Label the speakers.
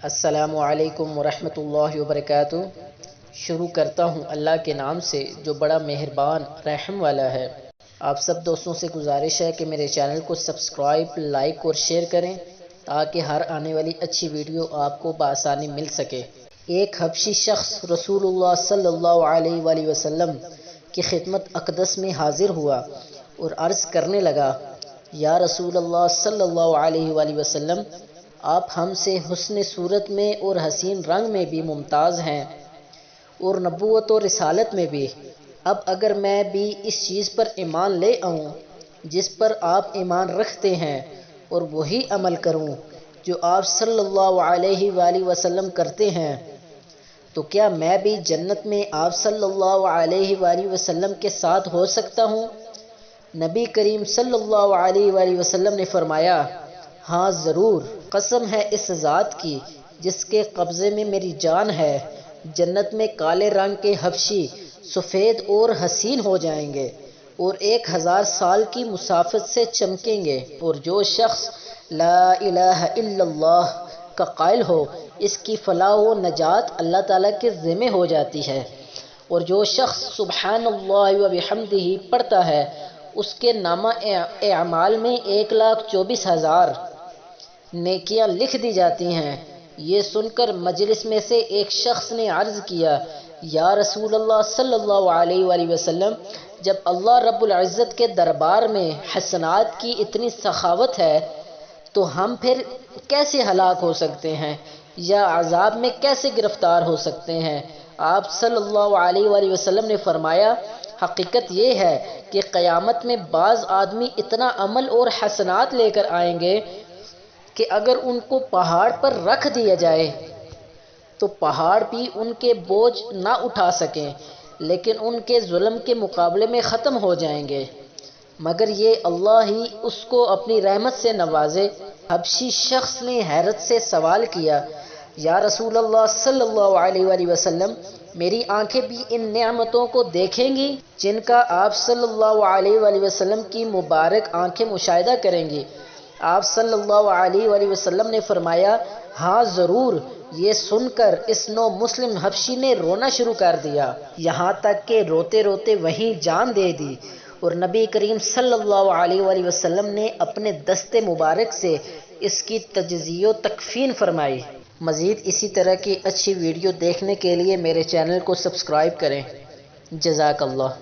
Speaker 1: السلام علیکم ورحمۃ اللہ وبرکاتہ۔ شروع کرتا ہوں اللہ کے نام سے جو بڑا مہربان رحم والا ہے۔ آپ سب دوستوں سے گزارش ہے کہ میرے چینل کو سبسکرائب، لائک اور شیئر کریں تاکہ ہر آنے والی اچھی ویڈیو آپ کو بآسانی مل سکے۔ ایک حبشی شخص رسول اللہ صلی اللہ علیہ وآلہ وسلم کی خدمت اقدس میں حاضر ہوا اور عرض کرنے لگا، یا رسول اللہ صلی اللہ علیہ وآلہ وسلم، آپ ہم سے حسن صورت میں اور حسین رنگ میں بھی ممتاز ہیں اور نبوت اور رسالت میں بھی۔ اب اگر میں بھی اس چیز پر ایمان لے آؤں جس پر آپ ایمان رکھتے ہیں اور وہی عمل کروں جو آپ صلی اللہ علیہ وآلہ وسلم کرتے ہیں، تو کیا میں بھی جنت میں آپ صلی اللہ علیہ وآلہ وسلم کے ساتھ ہو سکتا ہوں؟ نبی کریم صلی اللہ علیہ وآلہ وسلم نے فرمایا، ہاں ضرور، قسم ہے اس ذات کی جس کے قبضے میں میری جان ہے، جنت میں کالے رنگ کے حبشی سفید اور حسین ہو جائیں گے اور 1000 سال کی مسافت سے چمکیں گے، اور جو شخص لا الہ الا اللہ کا قائل ہو اس کی فلاح و نجات اللہ تعالیٰ کے ذمہ ہو جاتی ہے، اور جو شخص سبحان اللہ و بحمدہ پڑھتا ہے اس کے نامہ اعمال میں 1,24,000 نیکیاں لکھ دی جاتی ہیں۔ یہ سن کر مجلس میں سے ایک شخص نے عرض کیا، یا رسول اللہ صلی اللہ علیہ وآلہ وسلم، جب اللہ رب العزت کے دربار میں حسنات کی اتنی سخاوت ہے تو ہم پھر کیسے ہلاک ہو سکتے ہیں یا عذاب میں کیسے گرفتار ہو سکتے ہیں؟ آپ صلی اللہ علیہ وآلہ وسلم نے فرمایا، حقیقت یہ ہے کہ قیامت میں بعض آدمی اتنا عمل اور حسنات لے کر آئیں گے کہ اگر ان کو پہاڑ پر رکھ دیا جائے تو پہاڑ بھی ان کے بوجھ نہ اٹھا سکیں، لیکن ان کے ظلم کے مقابلے میں ختم ہو جائیں گے، مگر یہ اللہ ہی اس کو اپنی رحمت سے نوازے۔ حبشی شخص نے حیرت سے سوال کیا، یا رسول اللہ صلی اللہ علیہ وآلہ وسلم، میری آنکھیں بھی ان نعمتوں کو دیکھیں گی جن کا آپ صلی اللہ علیہ وآلہ وسلم کی مبارک آنکھیں مشاہدہ کریں گی؟ آپ صلی اللہ علیہ وآلہ وسلم نے فرمایا، ہاں ضرور۔ یہ سن کر اس نو مسلم حبشی نے رونا شروع کر دیا، یہاں تک کہ روتے روتے وہیں جان دے دی، اور نبی کریم صلی اللہ علیہ وآلہ وسلم نے اپنے دست مبارک سے اس کی تجزیہ و تکفین فرمائی۔ مزید اسی طرح کی اچھی ویڈیو دیکھنے کے لیے میرے چینل کو سبسکرائب کریں۔ جزاک اللہ۔